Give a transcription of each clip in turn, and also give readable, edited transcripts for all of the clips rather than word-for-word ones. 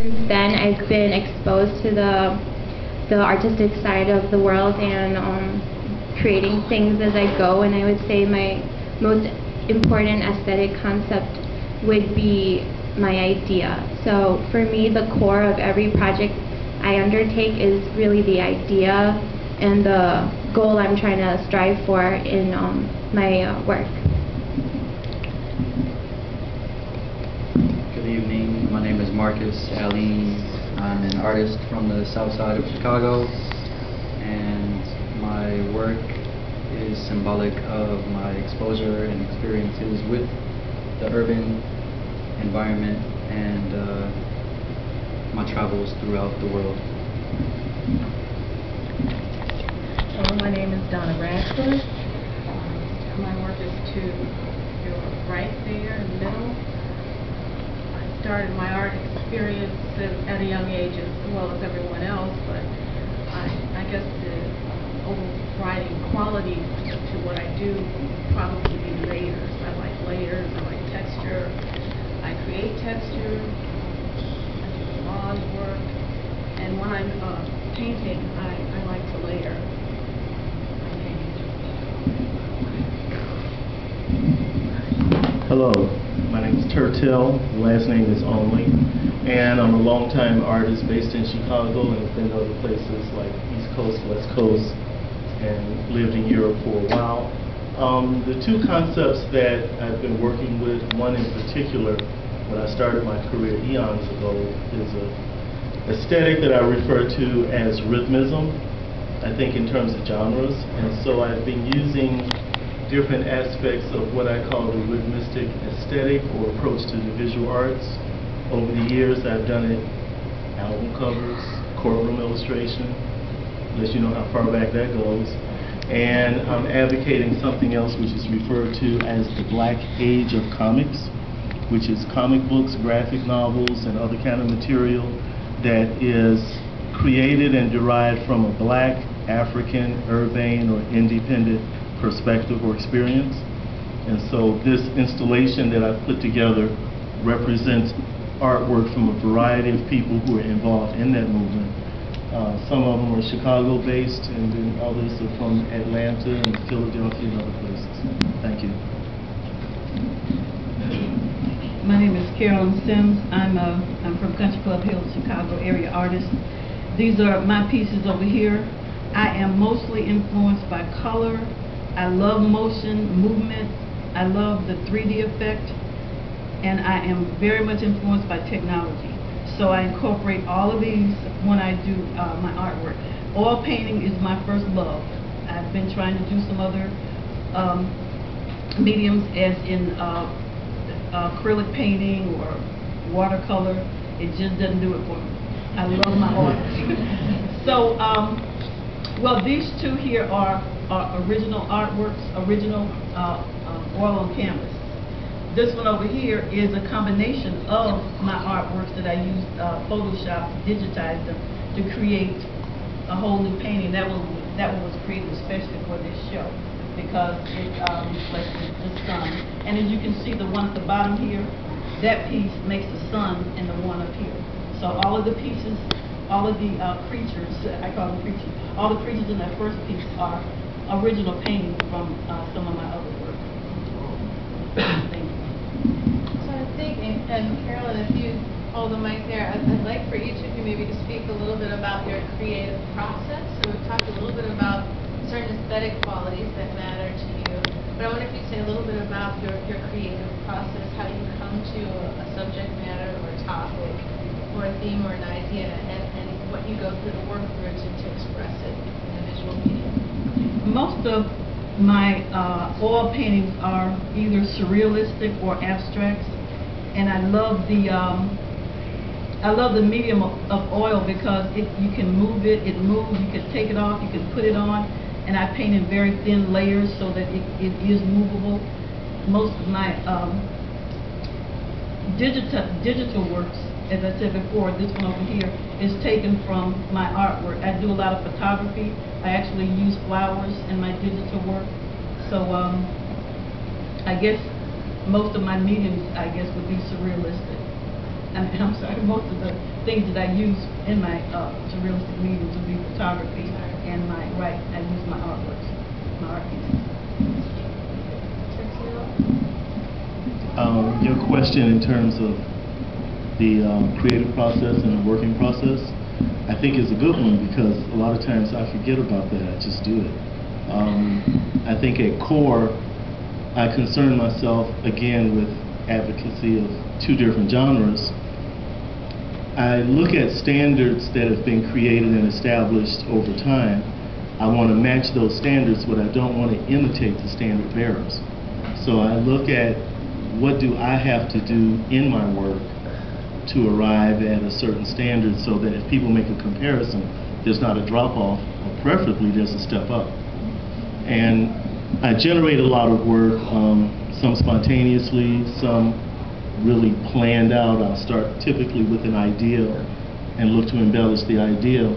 since then, I've been exposed to the artistic side of the world and creating things as I go. And I would say my most important aesthetic concept would be my idea. So for me, the core of every project I undertake is really the idea and the goal I'm trying to strive for in my work. Good evening. My name is Marcus Aline. I'm an artist from the south side of Chicago, and my work is symbolic of my exposure and experiences with the urban environment and my travels throughout the world. Hello, my name is Donna Radford. My work is to your right there in the middle. I started my art experience at a young age as well as everyone else, but I guess the overriding quality to what I do would probably be layers. I like layers, I like texture. I create texture, I do collage work, and when I'm painting, I like to layer. Hello, my name is Turtill, the last name is Only, and I'm a longtime artist based in Chicago and have been to other places like East Coast, West Coast, and lived in Europe for a while. The two concepts that I've been working with, one in particular, when I started my career eons ago, is an aesthetic that I refer to as rhythmism, I think in terms of genres, and so I've been using different aspects of what I call the rhythmistic aesthetic or approach to the visual arts. Over the years, I've done it album covers, courtroom illustration, unless you know how far back that goes. And I'm advocating something else which is referred to as the Black Age of Comics, which is comic books, graphic novels, and other kind of material that is created and derived from a Black, African, urbane, or independent perspective or experience. And so this installation that I've put together represents artwork from a variety of people who are involved in that movement. Some of them are Chicago based, and then others are from Atlanta and Philadelphia and other places. Thank you. My name is Carolyn Sims. I'm from Country Club Hills, Chicago area artist. These are my pieces over here. I am mostly influenced by color. I love motion, movement. I love the 3D effect, and I am very much influenced by technology. So I incorporate all of these when I do my artwork. Oil painting is my first love. I've been trying to do some other mediums, as in acrylic painting or watercolor. It just doesn't do it for me. I love my oil. So, well, these two here are original artworks, original oil on canvas. This one over here is a combination of my artworks that I used Photoshop, digitized them to create a whole new painting. That one was created especially for this show because it reflected the sun. And as you can see, the one at the bottom here, that piece makes the sun, and the one up here. So all of the pieces, all of the creatures, I call them creatures, all the creatures in that first piece are original paintings from some of my other work. Thank you. So I think, and Carolyn, if you hold the mic there, I'd like for each of you maybe to speak a little bit about your creative process. So we've talked a little bit about certain aesthetic qualities that matter to you, but I wonder if you'd say a little bit about your creative process, how you come to a subject matter or a topic or a theme or an idea, and what you go through to work through to express it in a visual medium. Most of my oil paintings are either surrealistic or abstracts, and I love the medium of oil because you can move it, it moves, you can take it off, you can put it on, and I paint in very thin layers so that it is movable. Most of my digital works, as I said before, this one over here is taken from my artwork. I do a lot of photography. I actually use flowers in my digital work. So I guess most of my mediums, would be surrealistic. I'm sorry, most of the things that I use in my surrealistic mediums would be photography and I use my artworks, my art pieces. Your question in terms of the creative process and the working process, I think is a good one because a lot of times I forget about that. I just do it. I think at core, I concern myself again with advocacy of two different genres. I look at standards that have been created and established over time. I want to match those standards, but I don't want to imitate the standard bearers. So I look at what do I have to do in my work to arrive at a certain standard so that if people make a comparison, there's not a drop-off, or preferably there's a step up. And I generate a lot of work, some spontaneously, some really planned out. I'll start typically with an ideal and look to embellish the ideal.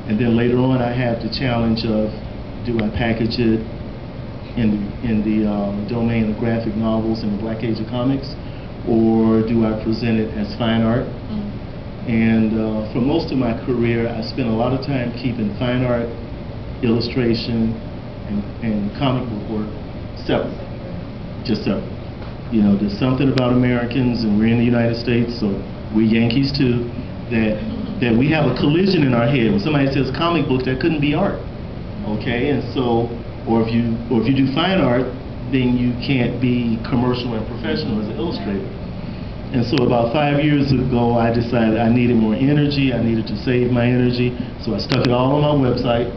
And then later on I have the challenge of, do I package it in the domain of graphic novels and the Black Age of comics, or do I present it as fine art? And for most of my career, I spent a lot of time keeping fine art, illustration, and comic book work separate, just separate. You know, there's something about Americans, and we're in the United States, so we're Yankees too, that we have a collision in our head. When somebody says comic book, that couldn't be art, okay? And so, or if you do fine art, then you can't be commercial and professional as an illustrator. And so about 5 years ago, I decided I needed more energy. I needed to save my energy, so I stuck it all on my website,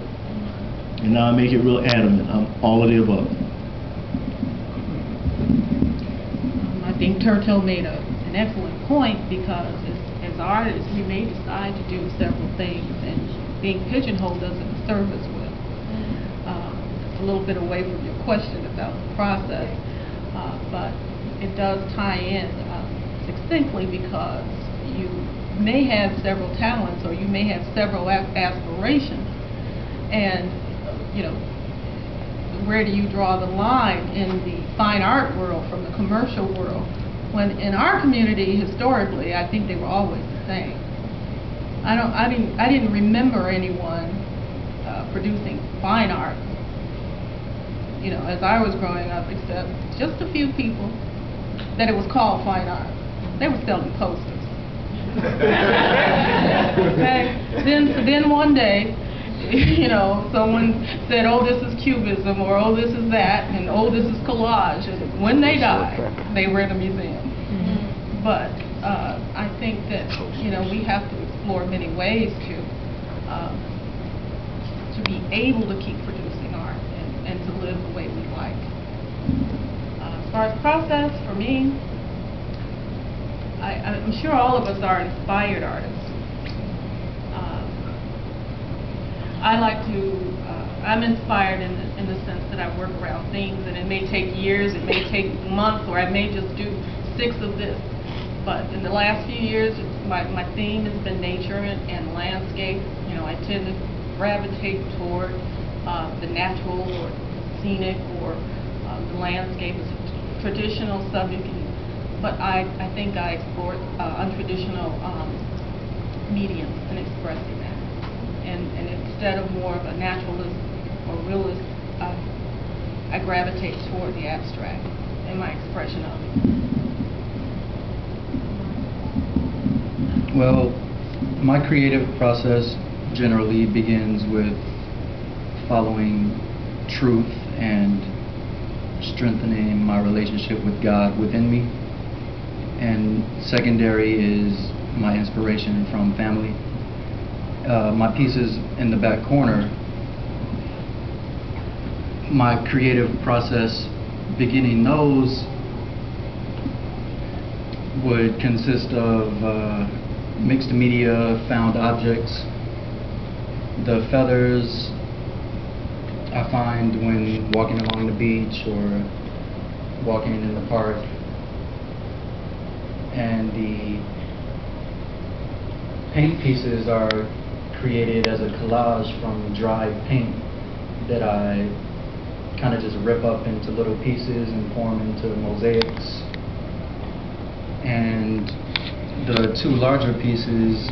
and now I make it real adamant. I'm all of the above. I think Turtle made an excellent point because as artists, we may decide to do several things, and being pigeonholed doesn't serve us well. It's a little bit away from your question about the process, but it does tie in succinctly because you may have several talents or you may have several aspirations, and you know, where do you draw the line in the fine art world from the commercial world? When in our community historically, I think they were always the same. I didn't remember anyone producing fine art, you know, as I was growing up, except just a few people that it was called fine art. They were selling posters. Okay. Then one day, you know, someone said, oh, this is Cubism, or oh, this is that, and oh, this is collage. And when they died, they were in a museum. But I think that, you know, we have to explore many ways to be able to keep producing art and to live the way we like. As far as process, for me, I'm sure all of us are inspired artists. I like to, I'm inspired in the sense that I work around things, and it may take years, it may take months, or I may just do 6 of this. But in the last few years, my theme has been nature and landscape. You know, I tend to gravitate toward the natural or scenic or the landscape as a traditional subject. But I think I explore untraditional mediums in expressing that. And instead of more of a naturalist or realist, I gravitate toward the abstract in my expression of it. Well, my creative process generally begins with following truth and strengthening my relationship with God within me. And secondary is my inspiration from family. My pieces in the back corner, my creative process beginning those would consist of mixed media, found objects. The feathers I find when walking along the beach or walking in the park, and the paint pieces are created as a collage from dried paint that I kind of just rip up into little pieces and form into mosaics. And the two larger pieces,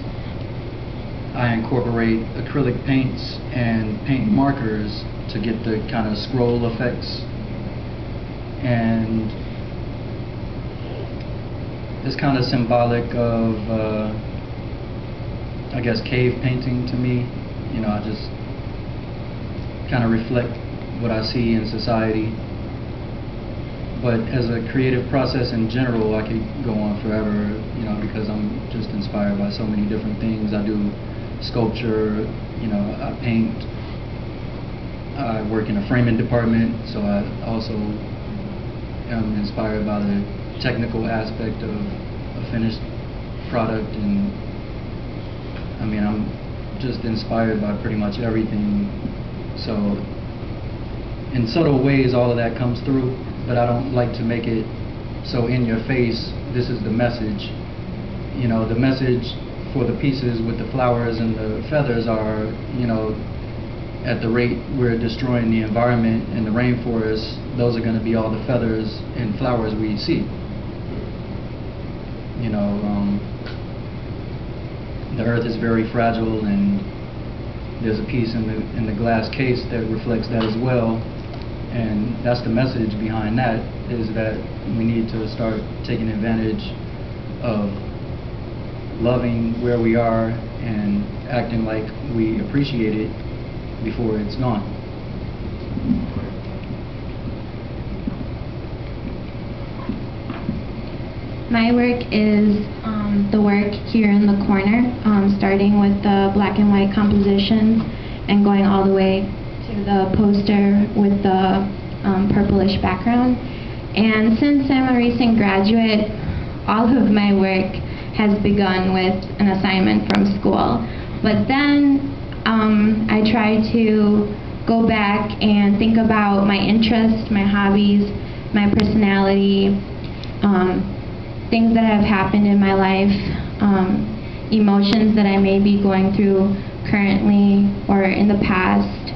I incorporate acrylic paints and paint markers to get the kind of scroll effects, and it's kind of symbolic of I guess cave painting to me. You know, I just kind of reflect what I see in society. But as a creative process in general, I could go on forever, you know, because I'm just inspired by so many different things. I do sculpture, you know, I paint, I work in a framing department, so I also am inspired by the technical aspect of a finished product, and I mean, I'm just inspired by pretty much everything. So in subtle ways, all of that comes through, but I don't like to make it so in your face. This is the message. You know, the message for the pieces with the flowers and the feathers are, you know, at the rate we're destroying the environment and the rainforest, those are going to be all the feathers and flowers we see. You know, the earth is very fragile, and there's a piece in the glass case that reflects that as well. And that's the message behind that, is that we need to start taking advantage of loving where we are and acting like we appreciate it before it's gone. My work is the work here in the corner, starting with the black and white compositions and going all the way to the poster with the purplish background. And since I'm a recent graduate, all of my work has begun with an assignment from school. But then I try to go back and think about my interests, my hobbies, my personality, things that have happened in my life, emotions that I may be going through currently or in the past,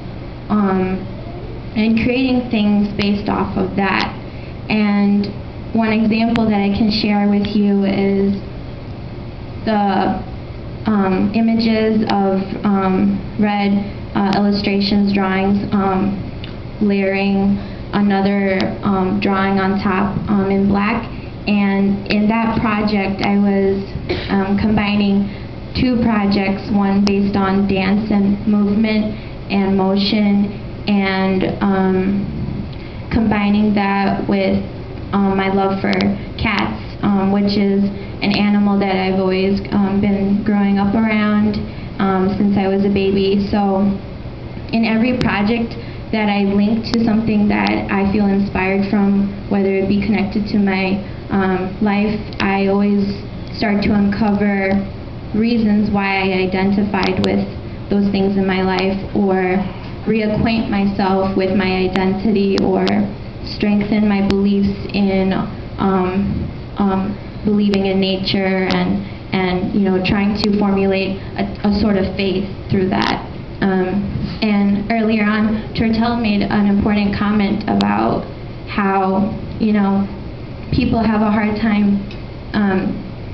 and creating things based off of that. And one example that I can share with you is the images of red illustrations, drawings, layering another drawing on top in black. And in that project, I was combining two projects, one based on dance and movement and motion, and combining that with my love for cats, which is an animal that I've always been growing up around since I was a baby. So in every project that I link to something that I feel inspired from, whether it be connected to my life, I always start to uncover reasons why I identified with those things in my life, or reacquaint myself with my identity, or strengthen my beliefs in believing in nature, and you know, trying to formulate a sort of faith through that. And earlier on, Tortel made an important comment about how, you know, people have a hard time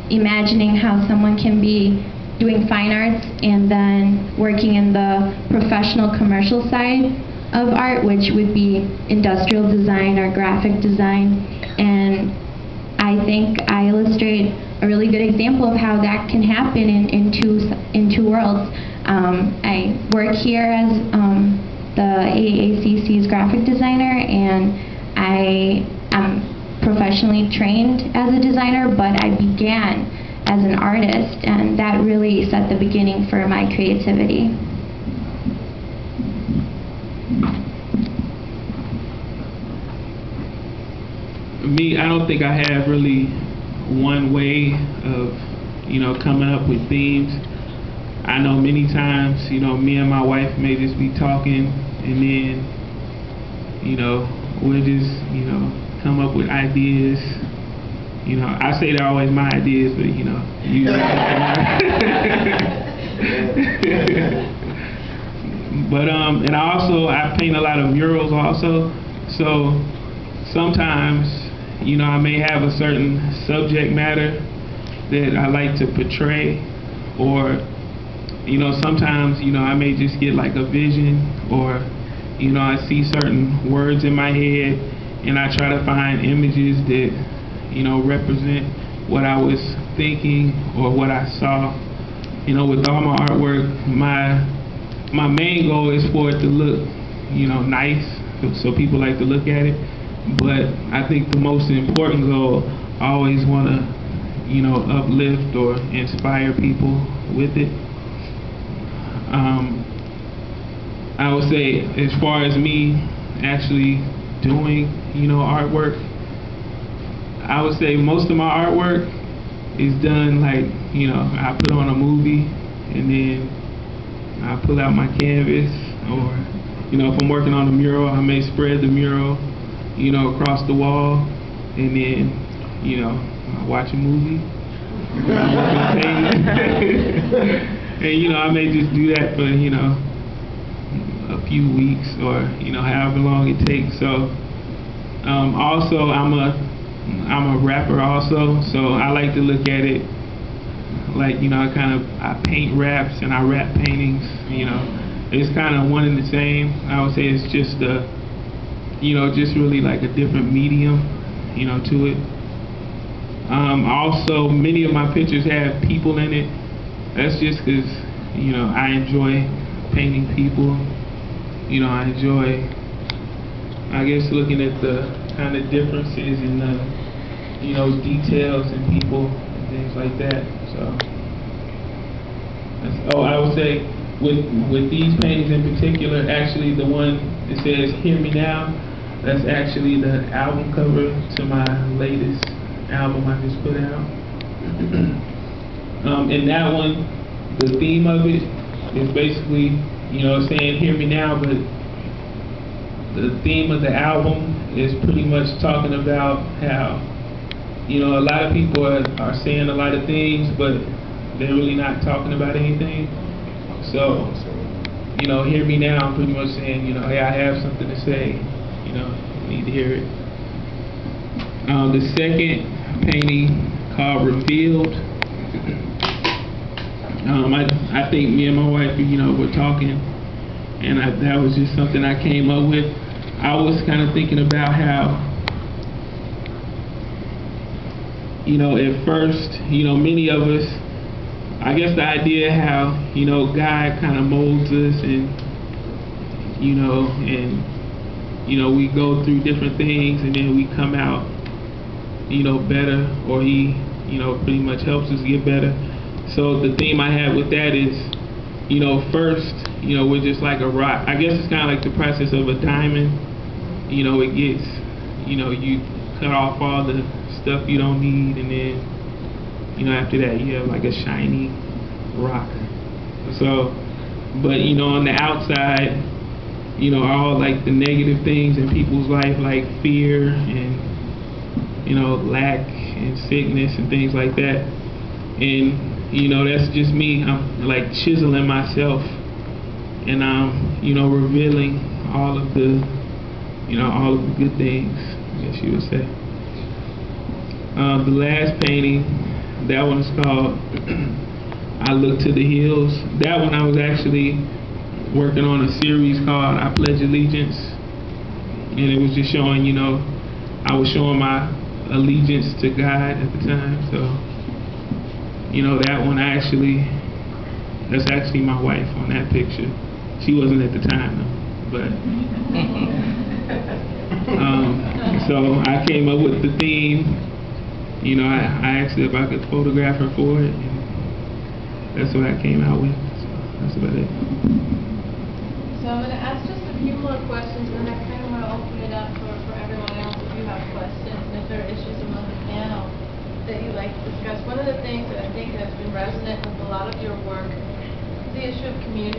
imagining how someone can be doing fine arts and then working in the professional commercial side of art, which would be industrial design or graphic design. And I think I illustrate a really good example of how that can happen in two worlds. I work here as the AACC's graphic designer, and I am professionally trained as a designer, but I began as an artist, and that really set the beginning for my creativity. Me, I don't think I have really one way of, you know, coming up with themes. I know many times, you know, me and my wife may just be talking, and then, you know, we'll just, you know, come up with ideas. You know, I say they're always my ideas, but, you know, but and I paint a lot of murals also. So sometimes, you know, I may have a certain subject matter, that I like to portray, or sometimes I may just get like a vision, or I see certain words in my head, and I try to find images that represent what I was thinking or what I saw. With all my artwork, my main goal is for it to look nice, so people like to look at it. But I think the most important goal, I always want to uplift or inspire people with it. I would say, as far as me actually doing artwork, I would say most of my artwork is done like I put on a movie, and then I pull out my canvas, or if I'm working on a mural, I may spread the mural across the wall, and then I watch a movie. I'm working on painting. And I may just do that for a few weeks, or however long it takes. So also I'm a rapper also, so I like to look at it like I paint raps and I rap paintings. It's kind of one and the same. I would say it's just just really like a different medium to it. Also, many of my pictures have people in it. That's just because I enjoy painting people. I enjoy, I guess, looking at the kind of differences in the details in people and things like that. So I would say with these paintings in particular, actually the one that says "Hear Me Now," that's actually the album cover to my latest album I just put out. And that one, the theme of it is basically saying "Hear Me Now," but the theme of the album is pretty much talking about how a lot of people are saying a lot of things, but they're really not talking about anything. So hear me now, I'm pretty much saying hey, I have something to say, you need to hear it. The second painting, called Revealed, I think me and my wife were talking, and that was just something I came up with. I was kind of thinking about how at first many of us, I guess the idea how God kind of molds us, and we go through different things, and then we come out better, or He pretty much helps us get better. So the theme I have with that is first we're just like a rock. I guess it's kind of like the process of a diamond. It gets you cut off all the stuff you don't need, and then after that you have like a shiny rock. So but on the outside all like the negative things in people's life, like fear and lack and sickness and things like that. And that's just me. I'm like chiseling myself, and I'm revealing all of the good things, I guess you would say. The last painting, that one is called I Look to the Hills. That one I was actually working on a series called I Pledge Allegiance, and it was just showing I was showing my allegiance to God at the time. So that one, that's actually my wife on that picture. She wasn't at the time though, but so I came up with the theme. I asked her if I could photograph her for it, and that's what I came out with. So that's about it. So I'm going to ask just a few more questions, and then I kind of want to open it up for everyone else if you have questions, and if there are issues among the panel that you'd like to discuss. One of the things that I think has been resonant with a lot of your work is the issue of community.